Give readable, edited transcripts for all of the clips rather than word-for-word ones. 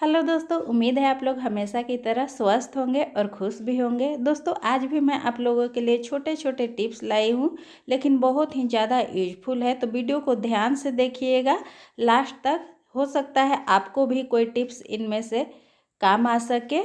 Hello दोस्तों, उम्मीद है आप लोग हमेशा की तरह स्वस्थ होंगे और खुश भी होंगे। दोस्तों, आज भी मैं आप लोगों के लिए छोटे छोटे टिप्स लाई हूँ, लेकिन बहुत ही ज़्यादा यूजफुल है। तो वीडियो को ध्यान से देखिएगा लास्ट तक। हो सकता है आपको भी कोई टिप्स इनमें से काम आ सके।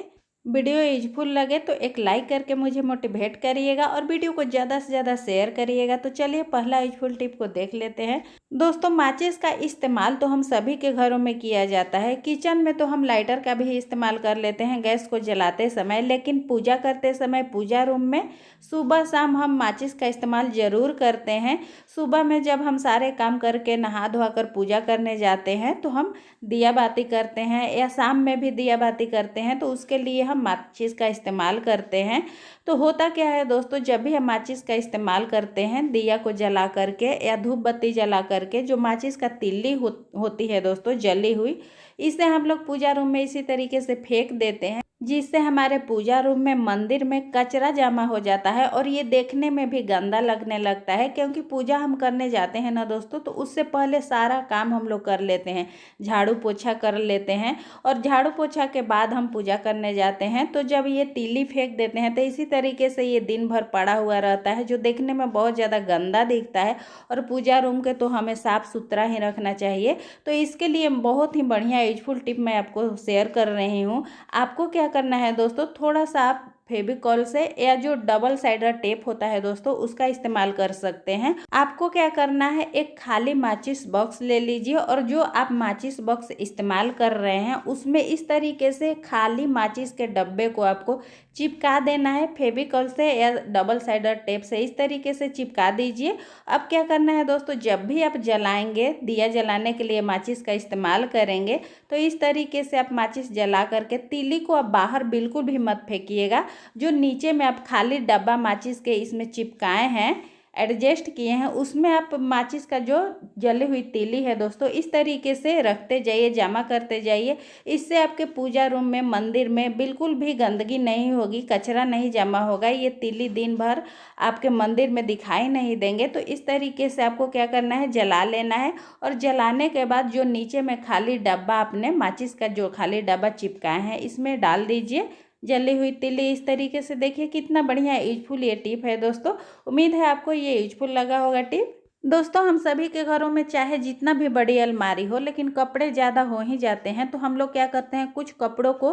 वीडियो यूजफुल लगे तो एक लाइक करके मुझे मोटिवेट करिएगा और वीडियो को ज़्यादा से ज़्यादा शेयर करिएगा। तो चलिए पहला यूजफुल टिप को देख लेते हैं। दोस्तों, माचिस का इस्तेमाल तो हम सभी के घरों में किया जाता है। किचन में तो हम लाइटर का भी इस्तेमाल कर लेते हैं गैस को जलाते समय, लेकिन पूजा करते समय पूजा रूम में सुबह शाम हम माचिस का इस्तेमाल ज़रूर करते हैं। सुबह में जब हम सारे काम करके नहा धोआ कर पूजा करने जाते हैं तो हम दिया बाती करते हैं, या शाम में भी दिया बाती करते हैं, तो उसके लिए हम माचिस का इस्तेमाल करते हैं। तो होता क्या है दोस्तों, जब भी हम माचिस का इस्तेमाल करते हैं दिया को जला करके या धूप बत्ती जला करके, जो माचिस का तिल्ली होती है दोस्तों जली हुई, इसे हम लोग पूजा रूम में इसी तरीके से फेंक देते हैं, जिससे हमारे पूजा रूम में मंदिर में कचरा जमा हो जाता है और ये देखने में भी गंदा लगने लगता है। क्योंकि पूजा हम करने जाते हैं ना दोस्तों, तो उससे पहले सारा काम हम लोग कर लेते हैं, झाड़ू पोछा कर लेते हैं, और झाड़ू पोछा के बाद हम पूजा करने जाते हैं। तो जब ये तीली फेंक देते हैं तो इसी तरीके से ये दिन भर पड़ा हुआ रहता है, जो देखने में बहुत ज़्यादा गंदा दिखता है। और पूजा रूम के तो हमें साफ़ सुथरा ही रखना चाहिए। तो इसके लिए बहुत ही बढ़िया यूजफुल टिप मैं आपको शेयर कर रही हूँ। आपको क्या करना है दोस्तों, थोड़ा सा आप फेविकॉल से या जो डबल साइडर टेप होता है दोस्तों, उसका इस्तेमाल कर सकते हैं। आपको क्या करना है, एक खाली माचिस बॉक्स ले लीजिए और जो आप माचिस बॉक्स इस्तेमाल कर रहे हैं उसमें इस तरीके से खाली माचिस के डब्बे को आपको चिपका देना है फेविकॉल से या डबल साइडर टेप से। इस तरीके से चिपका दीजिए। अब क्या करना है दोस्तों, जब भी आप जलाएंगे, दिया जलाने के लिए माचिस का इस्तेमाल करेंगे, तो इस तरीके से आप माचिस जला करके तीली को आप बाहर बिल्कुल भी मत फेंकिएगा। जो नीचे में आप खाली डब्बा माचिस के इसमें चिपकाए हैं, एडजस्ट किए हैं, उसमें आप माचिस का जो जली हुई तीली है दोस्तों, इस तरीके से रखते जाइए, जमा करते जाइए। इससे आपके पूजा रूम में, मंदिर में बिल्कुल भी गंदगी नहीं होगी, कचरा नहीं जमा होगा। ये तीली दिन भर आपके मंदिर में दिखाई नहीं देंगे। तो इस तरीके से आपको क्या करना है, जला लेना है। और जलाने के बाद जो नीचे में खाली डब्बा, आपने माचिस का जो खाली डब्बा चिपकाए हैं, इसमें डाल दीजिए जली हुई तिल्ली। इस तरीके से देखिए कितना बढ़िया यूजफुल ये टिप है दोस्तों। उम्मीद है आपको ये यूजफुल लगा होगा टिप। दोस्तों, हम सभी के घरों में चाहे जितना भी बड़ी अलमारी हो, लेकिन कपड़े ज़्यादा हो ही जाते हैं। तो हम लोग क्या करते हैं, कुछ कपड़ों को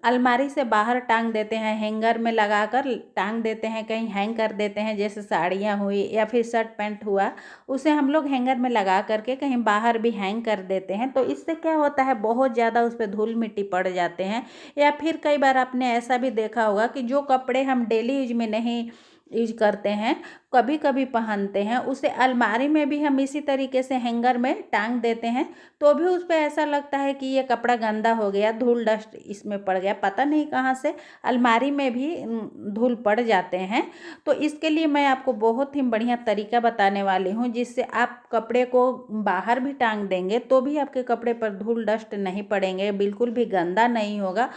अलमारी से बाहर टांग देते हैं, हैंगर में लगा कर टांग देते हैं, कहीं हैंग कर देते हैं। जैसे साड़ियाँ हुई या फिर शर्ट पैंट हुआ, उसे हम लोग हैंगर में लगा करके कहीं बाहर भी हैंग कर देते हैं। तो इससे क्या होता है, बहुत ज़्यादा उस पर धूल मिट्टी पड़ जाते हैं। या फिर कई बार आपने ऐसा भी देखा होगा कि जो कपड़े हम डेली यूज में नहीं यूज करते हैं, कभी कभी पहनते हैं, उसे अलमारी में भी हम इसी तरीके से हैंगर में टांग देते हैं। तो भी उस पर ऐसा लगता है कि ये कपड़ा गंदा हो गया, धूल डस्ट इसमें पड़ गया, पता नहीं कहाँ से अलमारी में भी धूल पड़ जाते हैं। तो इसके लिए मैं आपको बहुत ही बढ़िया तरीका बताने वाली हूँ, जिससे आप कपड़े को बाहर भी टांग देंगे तो भी आपके कपड़े पर धूल डस्ट नहीं पड़ेंगे, बिल्कुल भी गंदा नहीं होगा।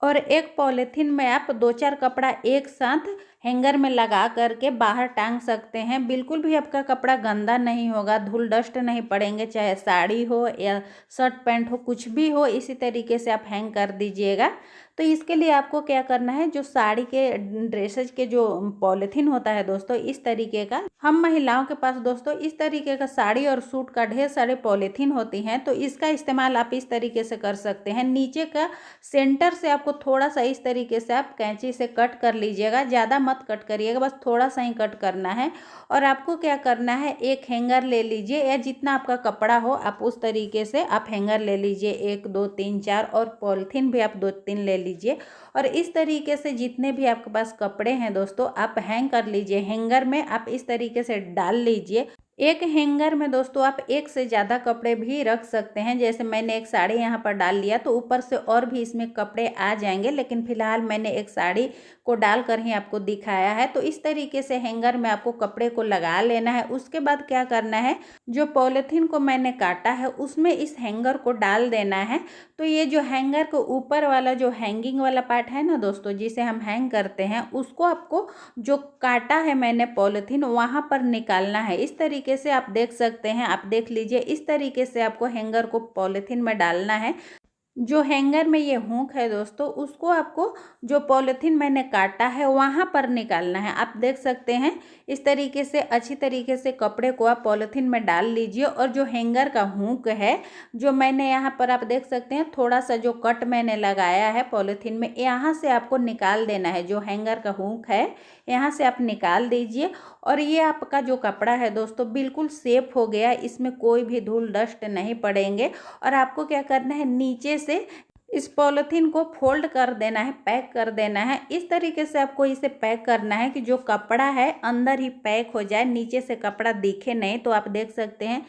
और एक पॉलीथीन में आप 2-4 कपड़ा एक साथ हैंगर में लगा करके बाहर टांग सकते हैं। बिल्कुल भी आपका कपड़ा गंदा नहीं होगा, धूल डस्ट नहीं पड़ेंगे, चाहे साड़ी हो या शर्ट पैंट हो, कुछ भी हो, इसी तरीके से आप हैंग कर दीजिएगा। तो इसके लिए आपको क्या करना है, जो साड़ी के ड्रेसेज के जो पॉलीथीन होता है दोस्तों, इस तरीके का, हम महिलाओं के पास दोस्तों इस तरीके का साड़ी और सूट का ढेर सारे पॉलीथीन होती हैं। तो इसका इस्तेमाल आप इस तरीके से कर सकते हैं। नीचे का सेंटर से आपको थोड़ा सा इस तरीके से आप कैंची से कट कर लीजिएगा, ज़्यादा मत कट करिएगा, बस थोड़ा सा ही कट करना है। और आपको क्या करना है, एक हैंगर ले लीजिए, या जितना आपका कपड़ा हो आप उस तरीके से आप हैंगर ले लीजिए, 1 2 3 4, और पॉलीथीन भी आप 2-3 ले लीजिए। और इस तरीके से जितने भी आपके पास कपड़े हैं दोस्तों, आप हैंग कर लीजिए। हैंगर में आप इस तरीके से डाल लीजिए। एक हैंगर में दोस्तों आप एक से ज़्यादा कपड़े भी रख सकते हैं। जैसे मैंने एक साड़ी यहाँ पर डाल लिया, तो ऊपर से और भी इसमें कपड़े आ जाएंगे, लेकिन फिलहाल मैंने एक साड़ी को डालकर ही आपको दिखाया है। तो इस तरीके से हैंगर में आपको कपड़े को लगा लेना है। उसके बाद क्या करना है, जो पॉलीथीन को मैंने काटा है उसमें इस हैंगर को डाल देना है। तो ये जो हैंगर को ऊपर वाला जो हैंगिंग वाला पार्ट है ना दोस्तों, जिसे हम हैंग करते हैं, उसको आपको जो काटा है मैंने पॉलीथीन, वहाँ पर निकालना है। इस तरीके से आप देख सकते हैं, आप देख लीजिए, इस तरीके से आपको हैंगर को पॉलीथीन में डालना है। जो हैंगर में ये हुक है दोस्तों, उसको आपको जो पॉलीथीन मैंने काटा है वहाँ पर निकालना है। आप देख सकते हैं इस तरीके से अच्छी तरीके से कपड़े को आप पॉलीथीन में डाल लीजिए और जो हैंगर का हुक है, जो मैंने यहाँ पर आप देख सकते हैं थोड़ा सा जो कट मैंने लगाया है पॉलीथीन में, यहाँ से आपको निकाल देना है। जो हैंगर का हुक है यहाँ से आप निकाल दीजिए और ये आपका जो कपड़ा है दोस्तों बिल्कुल सेफ हो गया, इसमें कोई भी धूल डस्ट नहीं पड़ेंगे। और आपको क्या करना है, नीचे से इस पॉलीथीन को फोल्ड कर देना है, पैक कर देना है। इस तरीके से आपको इसे पैक करना है कि जो कपड़ा है अंदर ही पैक हो जाए, नीचे से कपड़ा दिखे नहीं। तो आप देख सकते हैं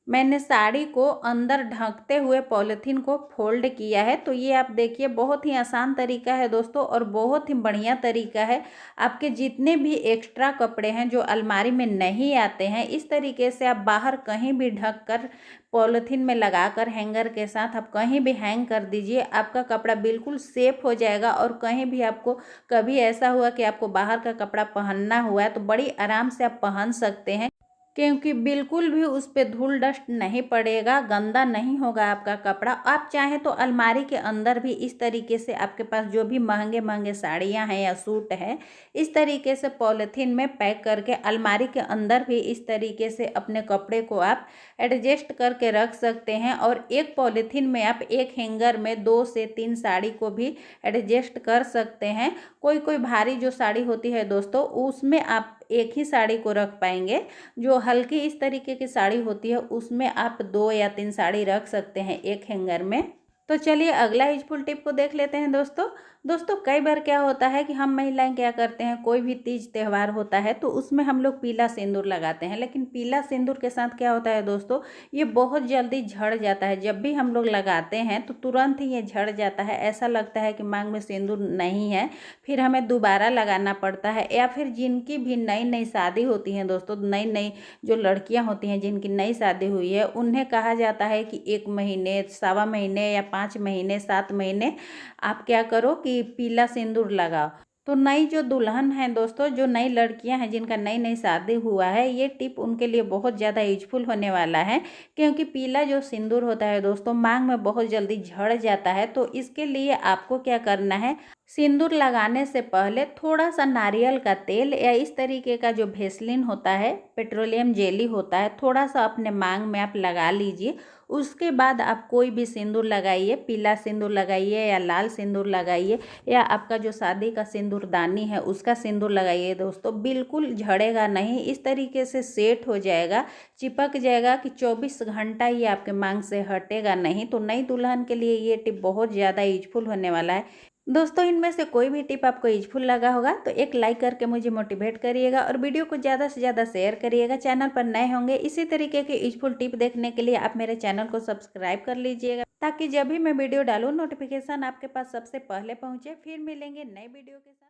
मैंने साड़ी को अंदर ढकते हुए पॉलीथीन को फोल्ड किया है। तो ये आप देखिए बहुत ही आसान तरीका है दोस्तों और बहुत ही बढ़िया तरीका है। आपके जितने भी एक्स्ट्रा कपड़े हैं जो अलमारी में नहीं आते हैं, इस तरीके से आप बाहर कहीं भी ढक कर पॉलीथीन में लगाकर हैंगर के साथ आप कहीं भी हैंग कर दीजिए। आपका कपड़ा बिल्कुल सेफ हो जाएगा और कहीं भी आपको कभी ऐसा हुआ कि आपको बाहर का कपड़ा पहनना हुआ है तो बड़ी आराम से आप पहन सकते हैं, क्योंकि बिल्कुल भी उस पे धूल डस्ट नहीं पड़ेगा, गंदा नहीं होगा आपका कपड़ा। आप चाहें तो अलमारी के अंदर भी इस तरीके से आपके पास जो भी महंगे महंगे साड़ियाँ हैं या सूट है, इस तरीके से पॉलीथीन में पैक करके अलमारी के अंदर भी इस तरीके से अपने कपड़े को आप एडजस्ट करके रख सकते हैं। और एक पॉलीथीन में आप एक हैंगर में 2 से 3 साड़ी को भी एडजस्ट कर सकते हैं। कोई कोई भारी जो साड़ी होती है दोस्तों, उसमें आप एक ही साड़ी को रख पाएंगे। जो हल्की इस तरीके की साड़ी होती है उसमें आप 2 या 3 साड़ी रख सकते हैं एक हैंगर में। तो चलिए अगला यूजफुल टिप को देख लेते हैं दोस्तों। कई बार क्या होता है कि हम महिलाएं क्या करते हैं, कोई भी तीज त्यौहार होता है तो उसमें हम लोग पीला सिंदूर लगाते हैं, लेकिन पीला सिंदूर के साथ क्या होता है दोस्तों, ये बहुत जल्दी झड़ जाता है। जब भी हम लोग लगाते हैं तो तुरंत ही ये झड़ जाता है, ऐसा लगता है कि मांग में सिंदूर नहीं है, फिर हमें दोबारा लगाना पड़ता है। या फिर जिनकी भी नई नई शादी होती है दोस्तों, नई नई जो लड़कियां होती हैं जिनकी नई शादी हुई है, उन्हें कहा जाता है कि 1 महीने, 1.25 महीने या 5 महीने, 7 महीने आप क्या करो कि पीला सिंदूर लगाओ। तो नई जो दुल्हन है दोस्तों, जो नई लड़कियां हैं जिनका नई नई शादी हुआ है, ये टिप उनके लिए बहुत ज़्यादा यूजफुल होने वाला है, क्योंकि पीला जो सिंदूर होता है दोस्तों मांग में बहुत जल्दी झड़ जाता है। तो इसके लिए आपको क्या करना है, सिंदूर लगाने से पहले थोड़ा सा नारियल का तेल या इस तरीके का जो भेसलिन होता है, पेट्रोलियम जेली होता है, थोड़ा सा अपने मांग में आप लगा लीजिए। उसके बाद आप कोई भी सिंदूर लगाइए, पीला सिंदूर लगाइए या लाल सिंदूर लगाइए या आपका जो शादी का सिंदूरदानी है उसका सिंदूर लगाइए दोस्तों, बिल्कुल झड़ेगा नहीं। इस तरीके से सेट हो जाएगा, चिपक जाएगा कि 24 घंटा ये आपके मांग से हटेगा नहीं। तो नई दुल्हन के लिए ये टिप बहुत ज़्यादा यूजफुल होने वाला है दोस्तों। इनमें से कोई भी टिप आपको यूजफुल लगा होगा तो एक लाइक करके मुझे मोटिवेट करिएगा और वीडियो को ज़्यादा से ज़्यादा शेयर करिएगा। चैनल पर नए होंगे इसी तरीके के यूजफुल टिप देखने के लिए आप मेरे चैनल को सब्सक्राइब कर लीजिएगा, ताकि जब भी मैं वीडियो डालूँ नोटिफिकेशन आपके पास सबसे पहले पहुँचे। फिर मिलेंगे नए वीडियो के साथ।